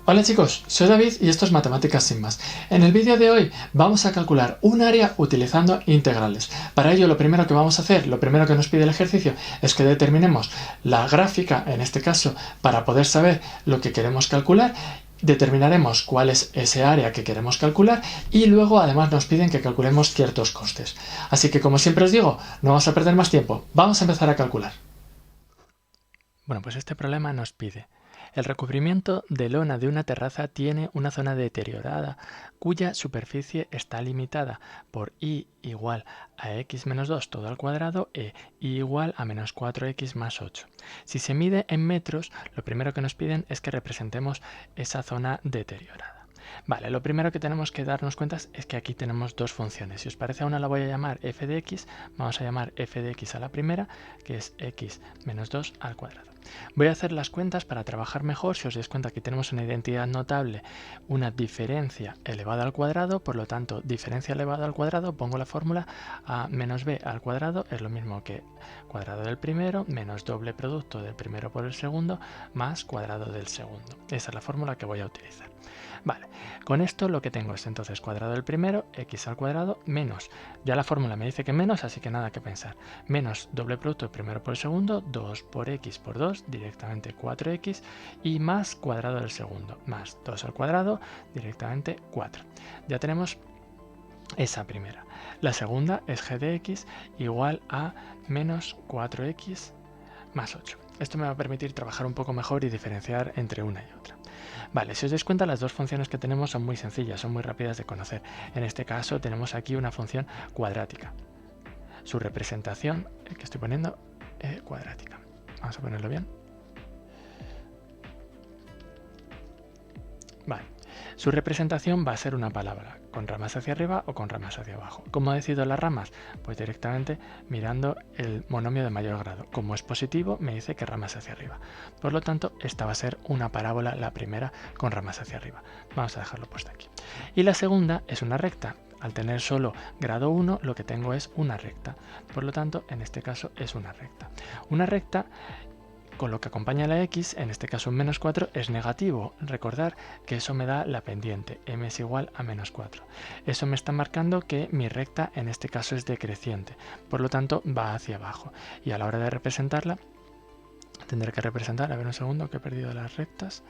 Hola chicos, soy David y esto es Matemáticas sin más. En el vídeo de hoy vamos a calcular un área utilizando integrales. Para ello lo primero que vamos a hacer, lo primero que nos pide el ejercicio es que determinemos la gráfica, en este caso, para poder saber lo que queremos calcular. Determinaremos cuál es ese área que queremos calcular y luego además nos piden que calculemos ciertos costes. Así que como siempre os digo, no vamos a perder más tiempo, vamos a empezar a calcular. Bueno, pues este problema nos pide: el recubrimiento de lona de una terraza tiene una zona deteriorada cuya superficie está limitada por y igual a x menos 2 todo al cuadrado y igual a menos 4x más 8. Si se mide en metros, lo primero que nos piden es que representemos esa zona deteriorada. Vale, lo primero que tenemos que darnos cuenta es que aquí tenemos dos funciones. Si os parece, a una la voy a llamar f de x, vamos a llamar f de x a la primera, que es x menos 2 al cuadrado. Voy a hacer las cuentas para trabajar mejor. Si os dais cuenta, aquí tenemos una identidad notable, una diferencia elevada al cuadrado, por lo tanto, diferencia elevada al cuadrado, pongo la fórmula a menos b al cuadrado, es lo mismo que cuadrado del primero, menos doble producto del primero por el segundo, más cuadrado del segundo. Esa es la fórmula que voy a utilizar. Vale, con esto lo que tengo es entonces cuadrado del primero, x al cuadrado, menos, ya la fórmula me dice que menos, así que nada que pensar, menos doble producto del primero por el segundo, 2 por x por 2, directamente 4x, y más cuadrado del segundo, más 2 al cuadrado, directamente 4. Ya tenemos esa primera. La segunda es g de x igual a menos 4x más 8. Esto me va a permitir trabajar un poco mejor y diferenciar entre una y otra. Vale, si os dais cuenta, las dos funciones que tenemos son muy sencillas, son muy rápidas de conocer. En este caso tenemos aquí una función cuadrática. Su representación, que estoy poniendo, cuadrática. Vamos a ponerlo bien. Vale, su representación va a ser una palabra, con ramas hacia arriba o con ramas hacia abajo. ¿Cómo decido las ramas? Pues directamente mirando el monomio de mayor grado. Como es positivo, me dice que ramas hacia arriba. Por lo tanto, esta va a ser una parábola, la primera, con ramas hacia arriba. Vamos a dejarlo puesto aquí. Y la segunda es una recta. Al tener solo grado 1, lo que tengo es una recta. Por lo tanto, en este caso es una recta. Una recta con lo que acompaña la x, en este caso un menos 4, es negativo. Recordar que eso me da la pendiente, m es igual a menos 4. Eso me está marcando que mi recta en este caso es decreciente, por lo tanto va hacia abajo. Y a la hora de representarla, tendré que representar, a ver un segundo que he perdido las rectas.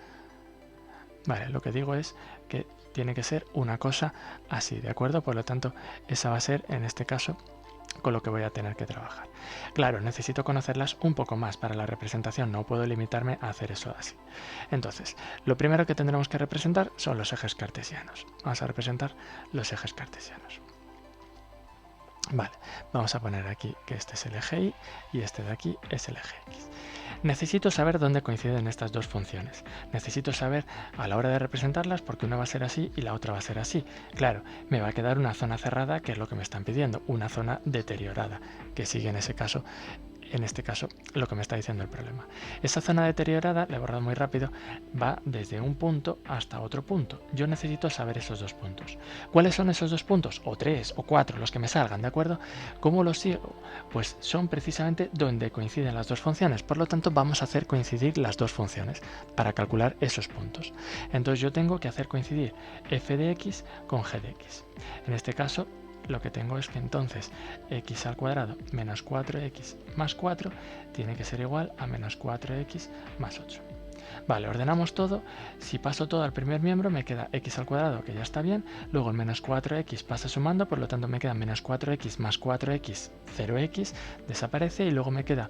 Vale, lo que digo es que tiene que ser una cosa así, ¿de acuerdo? Por lo tanto, esa va a ser, en este caso, con lo que voy a tener que trabajar. Claro, necesito conocerlas un poco más para la representación, no puedo limitarme a hacer eso así. Entonces, lo primero que tendremos que representar son los ejes cartesianos. Vamos a representar los ejes cartesianos. Vale, vamos a poner aquí que este es el eje Y y este de aquí es el eje X. Necesito saber dónde coinciden estas dos funciones. Necesito saber a la hora de representarlas porque una va a ser así y la otra va a ser así. Claro, me va a quedar una zona cerrada, que es lo que me están pidiendo, una zona deteriorada, que sigue en ese caso, lo que me está diciendo el problema. Esa zona deteriorada, le he borrado muy rápido, va desde un punto hasta otro punto. Yo necesito saber esos dos puntos. ¿Cuáles son esos dos puntos? O 3 o 4, los que me salgan, ¿de acuerdo? ¿Cómo los sigo? Pues son precisamente donde coinciden las dos funciones. Por lo tanto, vamos a hacer coincidir las dos funciones para calcular esos puntos. Entonces yo tengo que hacer coincidir f de x con g de x. En este caso, lo que tengo es que entonces x al cuadrado menos 4x más 4 tiene que ser igual a menos 4x más 8. Vale, ordenamos todo. Si paso todo al primer miembro me queda x al cuadrado, que ya está bien. Luego el menos 4x pasa sumando, por lo tanto me queda menos 4x más 4x, 0x, desaparece y luego me queda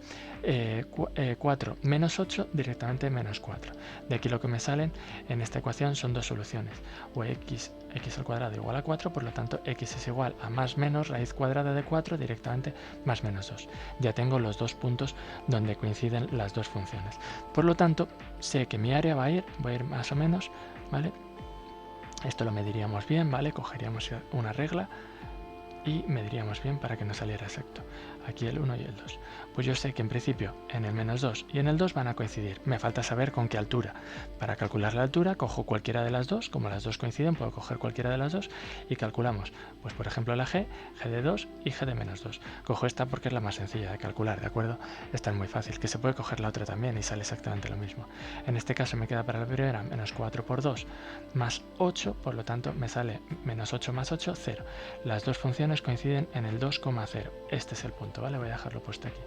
4 menos 8, directamente menos 4. De aquí lo que me salen en esta ecuación son dos soluciones. O x al cuadrado igual a 4, por lo tanto x es igual a más menos raíz cuadrada de 4, directamente más menos 2. Ya tengo los dos puntos donde coinciden las dos funciones. Por lo tanto, sé que mi área va a ir más o menos, ¿vale? Esto lo mediríamos bien, ¿vale? Cogeríamos una regla y mediríamos bien para que nos saliera exacto. aquí el 1 y el 2. Pues yo sé que en principio en el menos 2 y en el 2 van a coincidir. Me falta saber con qué altura. Para calcular la altura cojo cualquiera de las dos, como las dos coinciden puedo coger cualquiera de las dos y calculamos, pues por ejemplo la G de 2 y G de menos 2. Cojo esta porque es la más sencilla de calcular, ¿de acuerdo? Esta es muy fácil, que se puede coger la otra también y sale exactamente lo mismo. En este caso me queda para la primera menos 4 por 2 más 8, por lo tanto me sale menos 8 más 8, 0. Las dos funciones coinciden en el 2,0. Este es el punto, ¿vale? Voy a dejarlo puesto aquí.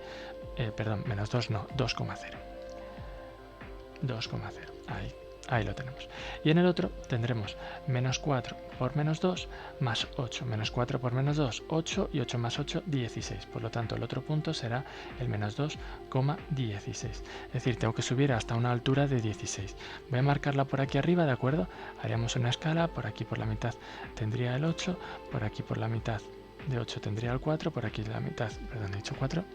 Perdón, menos 2 no, 2,0. 2,0. Ahí lo tenemos. Y en el otro tendremos menos 4 por menos 2 más 8. Menos 4 por menos 2, 8 y 8 más 8, 16. Por lo tanto, el otro punto será el menos 2,16. Es decir, tengo que subir hasta una altura de 16. Voy a marcarla por aquí arriba, ¿de acuerdo? Haríamos una escala, por aquí por la mitad tendría el 8, por aquí por la mitad de 8 tendría el 4, por aquí la mitad, perdón, he dicho 4,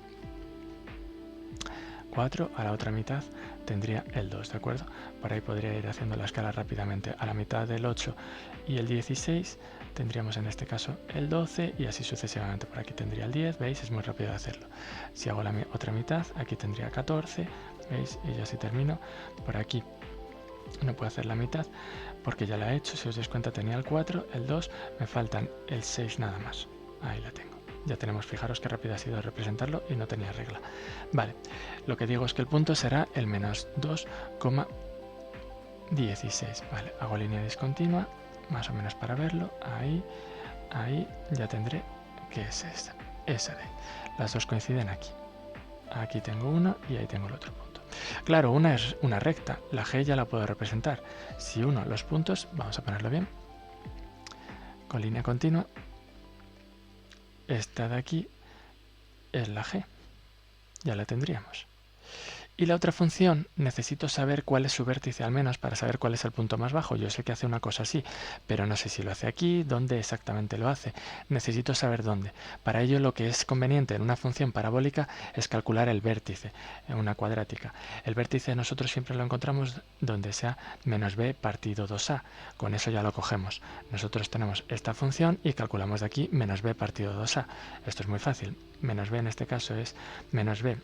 a la otra mitad tendría el 2, ¿de acuerdo? Por ahí podría ir haciendo la escala rápidamente. A la mitad del 8 y el 16 tendríamos en este caso el 12 y así sucesivamente. Por aquí tendría el 10, ¿veis? Es muy rápido de hacerlo. Si hago la otra mitad, aquí tendría 14, ¿veis? Y ya si termino, por aquí no puedo hacer la mitad porque ya la he hecho. Si os dais cuenta tenía el 4, el 2, me faltan el 6 nada más. Ahí la tengo. Ya tenemos, fijaros qué rápido ha sido representarlo y no tenía regla. Vale, lo que digo es que el punto será el menos 2,16. Vale, hago línea discontinua, más o menos para verlo. Ahí, ya tendré que es esa de ahí. Las dos coinciden aquí. Aquí tengo uno y ahí tengo el otro punto. Claro, una es una recta, la G ya la puedo representar. Si uno los puntos, vamos a ponerlo bien, con línea continua, esta de aquí es la G, ya la tendríamos. Y la otra función, necesito saber cuál es su vértice al menos para saber cuál es el punto más bajo. Yo sé que hace una cosa así, pero no sé si lo hace aquí, dónde exactamente lo hace. Necesito saber dónde. Para ello lo que es conveniente en una función parabólica es calcular el vértice en una cuadrática. El vértice nosotros siempre lo encontramos donde sea menos b partido 2a. Con eso ya lo cogemos. Nosotros tenemos esta función y calculamos de aquí menos b partido 2a. Esto es muy fácil. Menos b en este caso es menos b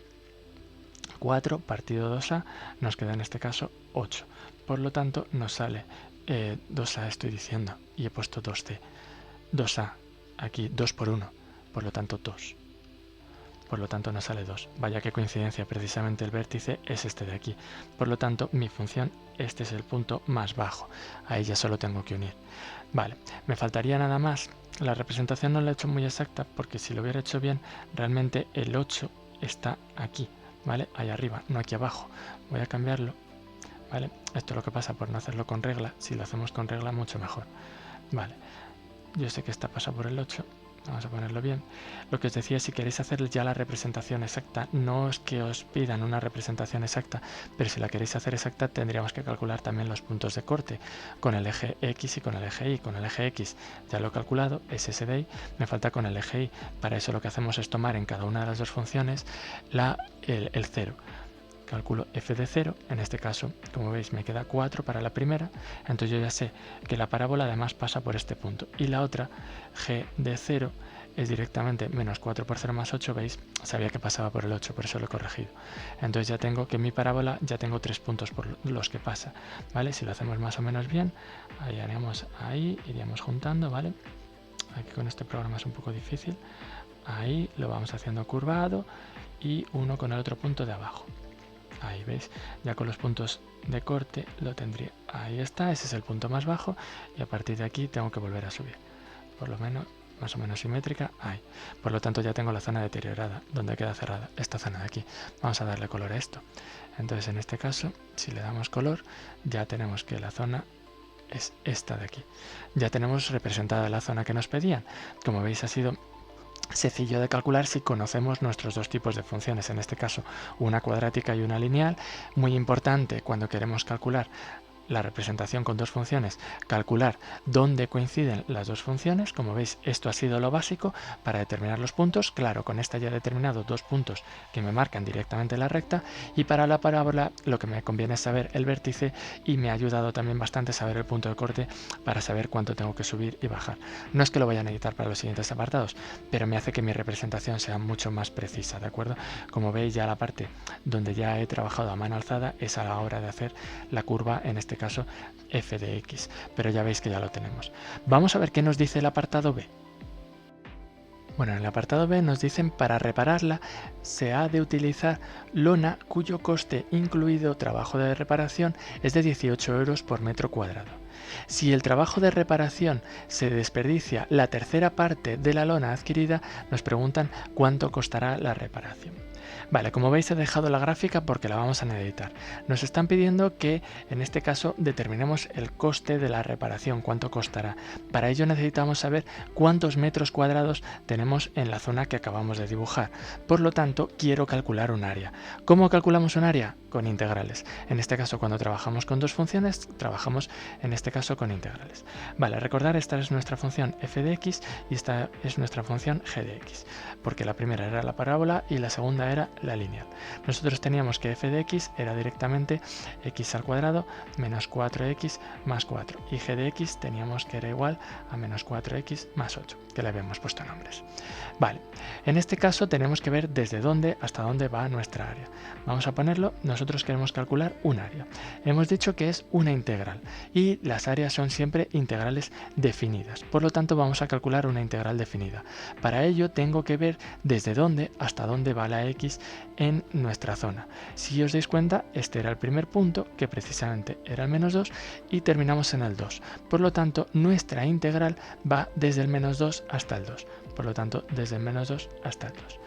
4 partido 2a, nos queda en este caso 8. Por lo tanto, nos sale 2a, estoy diciendo, y he puesto 2c. 2a, aquí 2 por 1, por lo tanto 2. Por lo tanto nos sale 2. Vaya que coincidencia, precisamente el vértice es este de aquí. Por lo tanto, mi función, este es el punto más bajo. Ahí ya solo tengo que unir. Vale, me faltaría nada más. La representación no la he hecho muy exacta, porque si lo hubiera hecho bien, realmente el 8 está aquí. ¿Vale? Ahí arriba, no aquí abajo. Voy a cambiarlo, ¿vale? Esto es lo que pasa por no hacerlo con regla. Si lo hacemos con regla, mucho mejor. Vale, yo sé que esta pasa por el 8. Vamos a ponerlo bien. Lo que os decía, si queréis hacer ya la representación exacta, no es que os pidan una representación exacta, pero si la queréis hacer exacta tendríamos que calcular también los puntos de corte con el eje X y con el eje Y. Con el eje X ya lo he calculado, es ese de ahí, me falta con el eje Y. Para eso lo que hacemos es tomar en cada una de las dos funciones el 0. Calculo f de 0, en este caso, como veis, me queda 4 para la primera, entonces yo ya sé que la parábola además pasa por este punto. Y la otra, g de 0, es directamente menos 4 por 0 más 8, ¿veis? Sabía que pasaba por el 8, por eso lo he corregido. Entonces ya tengo que mi parábola, ya tengo 3 puntos por los que pasa, ¿vale? Si lo hacemos más o menos bien, ahí haríamos ahí, iríamos juntando, ¿vale? Aquí con este programa es un poco difícil. Ahí lo vamos haciendo curvado y uno con el otro punto de abajo. Ahí veis, ya con los puntos de corte lo tendría. Ahí está, ese es el punto más bajo y a partir de aquí tengo que volver a subir. Por lo menos, más o menos simétrica, ahí. Por lo tanto ya tengo la zona deteriorada, donde queda cerrada esta zona de aquí. Vamos a darle color a esto. Entonces en este caso, si le damos color, ya tenemos que la zona es esta de aquí. Ya tenemos representada la zona que nos pedían. Como veis ha sido sencillo de calcular si conocemos nuestros dos tipos de funciones, en este caso una cuadrática y una lineal. Muy importante cuando queremos calcular la representación con dos funciones, calcular dónde coinciden las dos funciones. Como veis, esto ha sido lo básico para determinar los puntos. Claro, con esta ya he determinado dos puntos que me marcan directamente la recta, y para la parábola lo que me conviene es saber el vértice, y me ha ayudado también bastante saber el punto de corte para saber cuánto tengo que subir y bajar. No es que lo vaya a necesitar para los siguientes apartados, pero me hace que mi representación sea mucho más precisa, ¿de acuerdo? Como veis, ya la parte donde ya he trabajado a mano alzada es a la hora de hacer la curva, en este caso f de x, pero ya veis que ya lo tenemos. Vamos a ver qué nos dice el apartado B. Bueno, en el apartado B nos dicen: para repararla se ha de utilizar lona cuyo coste incluido trabajo de reparación es de 18 euros por metro cuadrado. Si el trabajo de reparación se desperdicia la tercera parte de la lona adquirida, nos preguntan cuánto costará la reparación. Vale, como veis he dejado la gráfica porque la vamos a necesitar. Nos están pidiendo que en este caso determinemos el coste de la reparación, cuánto costará. Para ello necesitamos saber cuántos metros cuadrados tenemos en la zona que acabamos de dibujar. Por lo tanto, quiero calcular un área. ¿Cómo calculamos un área? Con integrales. En este caso, cuando trabajamos con dos funciones, trabajamos en este caso con integrales. Vale, recordar, esta es nuestra función f de x y esta es nuestra función g de x, porque la primera era la parábola y la segunda era la lineal. Nosotros teníamos que f de x era directamente x al cuadrado menos 4x más 4, y g de x teníamos que era igual a menos 4x más 8, que le habíamos puesto nombres. Vale, en este caso tenemos que ver desde dónde hasta dónde va nuestra área. Vamos a ponerlo, nosotros queremos calcular un área. Hemos dicho que es una integral y las áreas son siempre integrales definidas, por lo tanto vamos a calcular una integral definida. Para ello tengo que ver desde dónde hasta dónde va la x en nuestra zona. Si os dais cuenta, este era el primer punto, que precisamente era el menos 2, y terminamos en el 2. Por lo tanto, nuestra integral va desde el menos 2 hasta el 2. Por lo tanto, desde el menos 2 hasta el 2.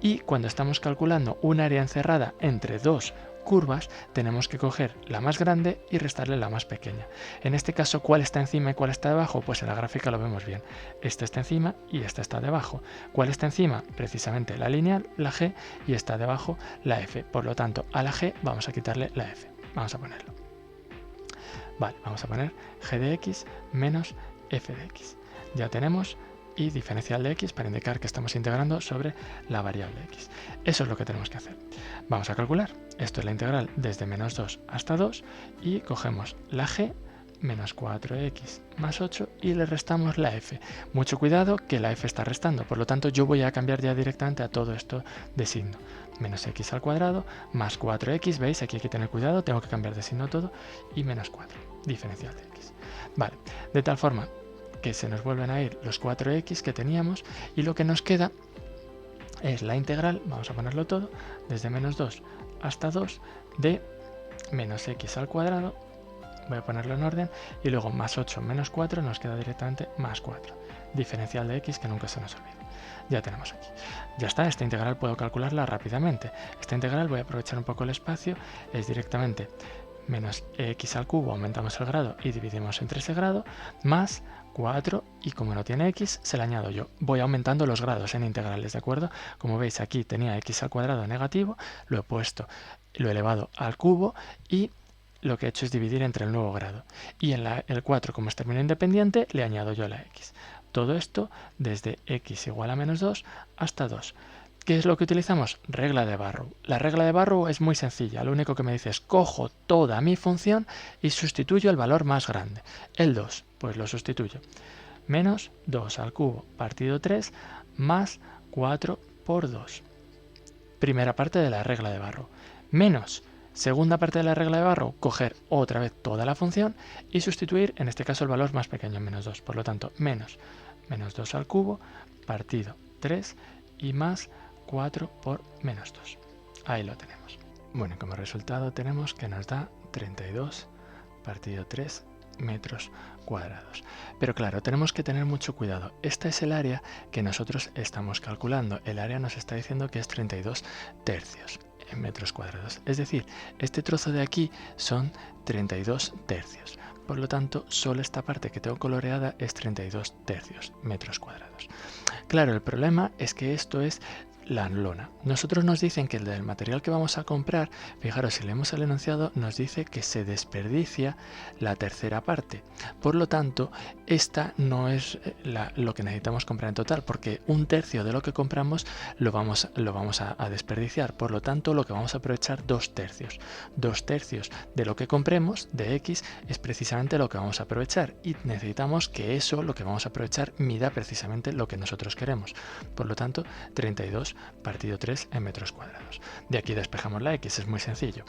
Y cuando estamos calculando un área encerrada entre dos curvas, tenemos que coger la más grande y restarle la más pequeña. En este caso, ¿cuál está encima y cuál está debajo? Pues en la gráfica lo vemos bien. Esta está encima y esta está debajo. ¿Cuál está encima? Precisamente la lineal, la g, y está debajo la f. Por lo tanto, a la g vamos a quitarle la f. Vamos a ponerlo. Vale, vamos a poner g de x menos f de x. Ya tenemos, y diferencial de x para indicar que estamos integrando sobre la variable x. Eso es lo que tenemos que hacer. Vamos a calcular. Esto es la integral desde menos 2 hasta 2 y cogemos la g menos 4x más 8 y le restamos la f. Mucho cuidado que la f está restando, por lo tanto yo voy a cambiar ya directamente a todo esto de signo. Menos x al cuadrado más 4x, ¿veis? Aquí hay que tener cuidado, tengo que cambiar de signo todo, y menos 4, diferencial de x. Vale, de tal forma que se nos vuelven a ir los 4x que teníamos y lo que nos queda es la integral, vamos a ponerlo todo, desde menos 2 hasta 2 de menos x al cuadrado, voy a ponerlo en orden, y luego más 8 menos 4 nos queda directamente más 4, diferencial de x, que nunca se nos olvide. Ya tenemos aquí. Ya está, esta integral puedo calcularla rápidamente. Esta integral, voy a aprovechar un poco el espacio, es directamente menos x al cubo, aumentamos el grado y dividimos entre ese grado, más 4, y como no tiene x, se le añado yo. Voy aumentando los grados en integrales, ¿de acuerdo? Como veis, aquí tenía x al cuadrado negativo, lo he puesto, lo he elevado al cubo, y lo que he hecho es dividir entre el nuevo grado. Y en el 4, como es término independiente, le añado yo la x. Todo esto desde x igual a menos 2 hasta 2. ¿Qué es lo que utilizamos? Regla de Barrow. La regla de Barrow es muy sencilla. Lo único que me dice es: cojo toda mi función y sustituyo el valor más grande. El 2, pues lo sustituyo. Menos 2 al cubo partido 3 más 4 por 2. Primera parte de la regla de Barrow. Menos segunda parte de la regla de Barrow, coger otra vez toda la función y sustituir, en este caso, el valor más pequeño, menos 2. Por lo tanto, menos 2 al cubo partido 3 y más 4 por menos 2. Ahí lo tenemos. Bueno, como resultado tenemos que nos da 32 partido 3 metros cuadrados. Pero claro, tenemos que tener mucho cuidado. Esta es el área que nosotros estamos calculando. El área nos está diciendo que es 32 tercios en metros cuadrados. Es decir, este trozo de aquí son 32 tercios. Por lo tanto, solo esta parte que tengo coloreada es 32 tercios metros cuadrados. Claro, el problema es que esto es la lona. Nosotros nos dicen que el del material que vamos a comprar, fijaros, si leemos el enunciado, nos dice que se desperdicia la tercera parte. Por lo tanto, esta no es lo que necesitamos comprar en total, porque un tercio de lo que compramos lo vamos a desperdiciar. Por lo tanto, lo que vamos a aprovechar 2/3. 2/3 de lo que compremos de X es precisamente lo que vamos a aprovechar, y necesitamos que eso, lo que vamos a aprovechar, mida precisamente lo que nosotros queremos. Por lo tanto, 32 partido 3 en metros cuadrados. De aquí despejamos la X, es muy sencillo.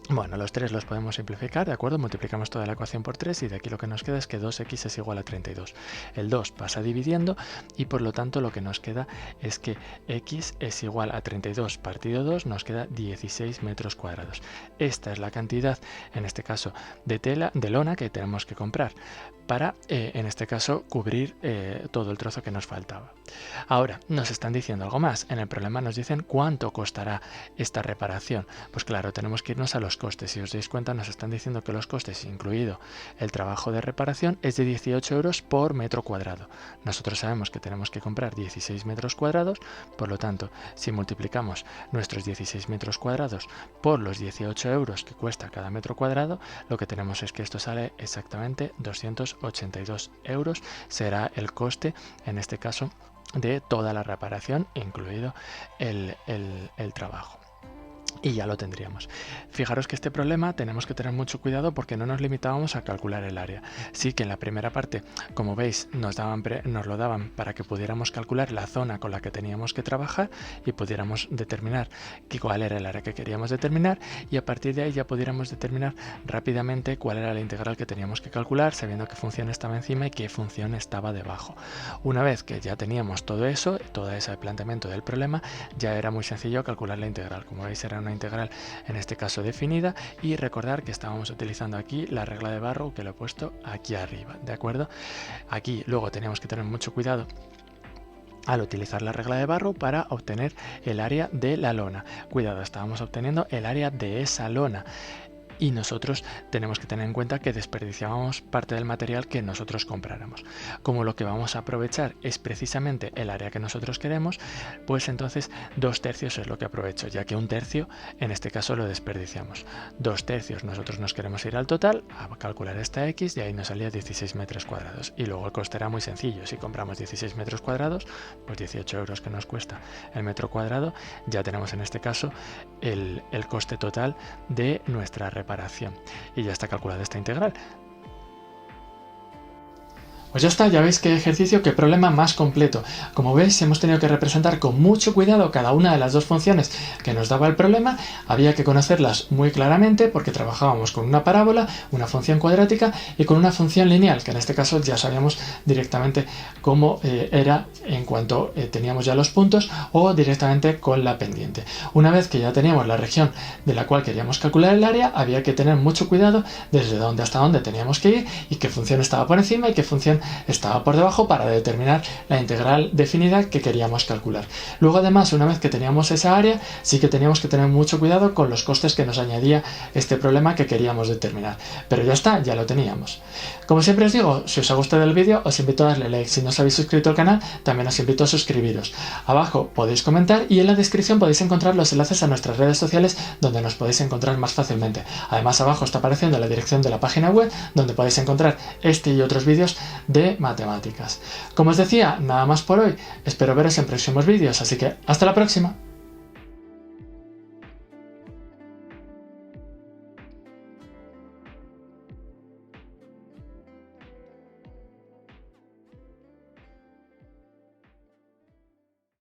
Bueno, los 3 los podemos simplificar, ¿de acuerdo? Multiplicamos toda la ecuación por 3 y de aquí lo que nos queda es que 2x es igual a 32. El 2 pasa dividiendo y por lo tanto lo que nos queda es que x es igual a 32 partido 2, nos queda 16 metros cuadrados. Esta es la cantidad, en este caso, de lona que tenemos que comprar para, en este caso, cubrir todo el trozo que nos faltaba. Ahora, nos están diciendo algo más. En el problema nos dicen cuánto costará esta reparación. Pues claro, tenemos que irnos a los costes. Si os dais cuenta, nos están diciendo que los costes, incluido el trabajo de reparación, es de 18 euros por metro cuadrado. Nosotros sabemos que tenemos que comprar 16 metros cuadrados, por lo tanto, si multiplicamos nuestros 16 metros cuadrados por los 18 euros que cuesta cada metro cuadrado, lo que tenemos es que esto sale exactamente 282 euros, será el coste, en este caso, de toda la reparación, incluido el trabajo. Y ya lo tendríamos. Fijaros que este problema tenemos que tener mucho cuidado porque no nos limitábamos a calcular el área. Sí que en la primera parte, como veis, nos lo daban para que pudiéramos calcular la zona con la que teníamos que trabajar y pudiéramos determinar cuál era el área que queríamos determinar, y a partir de ahí ya pudiéramos determinar rápidamente cuál era la integral que teníamos que calcular, sabiendo qué función estaba encima y qué función estaba debajo. Una vez que ya teníamos todo eso, todo ese planteamiento del problema, ya era muy sencillo calcular la integral. Como veis, era una integral en este caso definida, y recordar que estábamos utilizando aquí la regla de Barrow, que lo he puesto aquí arriba, ¿de acuerdo? Aquí luego teníamos que tener mucho cuidado al utilizar la regla de Barrow para obtener el área de la lona. Cuidado, estábamos obteniendo el área de esa lona. Y nosotros tenemos que tener en cuenta que desperdiciábamos parte del material que nosotros compráramos. Como lo que vamos a aprovechar es precisamente el área que nosotros queremos, pues entonces 2/3 es lo que aprovecho, ya que 1/3 en este caso lo desperdiciamos. 2/3 nosotros nos queremos ir al total, a calcular esta X, y ahí nos salía 16 metros cuadrados. Y luego el coste era muy sencillo. Si compramos 16 metros cuadrados, pues 18 euros que nos cuesta el metro cuadrado, ya tenemos en este caso el coste total de nuestra reparación. Y ya está calculada esta integral. Pues ya está, ya veis qué ejercicio, qué problema más completo. Como veis, hemos tenido que representar con mucho cuidado cada una de las dos funciones que nos daba el problema. Había que conocerlas muy claramente porque trabajábamos con una parábola, una función cuadrática y con una función lineal, que en este caso ya sabíamos directamente cómo era en cuanto teníamos ya los puntos, o directamente con la pendiente. Una vez que ya teníamos la región de la cual queríamos calcular el área, había que tener mucho cuidado desde dónde hasta dónde teníamos que ir y qué función estaba por encima y qué función estaba por debajo para determinar la integral definida que queríamos calcular. Luego, además, una vez que teníamos esa área, sí que teníamos que tener mucho cuidado con los costes que nos añadía este problema que queríamos determinar. Pero ya está, ya lo teníamos. Como siempre os digo, si os ha gustado el vídeo, os invito a darle like. Si no os habéis suscrito al canal, también os invito a suscribiros. Abajo podéis comentar y en la descripción podéis encontrar los enlaces a nuestras redes sociales donde nos podéis encontrar más fácilmente. Además, abajo está apareciendo la dirección de la página web donde podéis encontrar este y otros vídeos de matemáticas. Como os decía, nada más por hoy. Espero veros en próximos vídeos, así que hasta la próxima.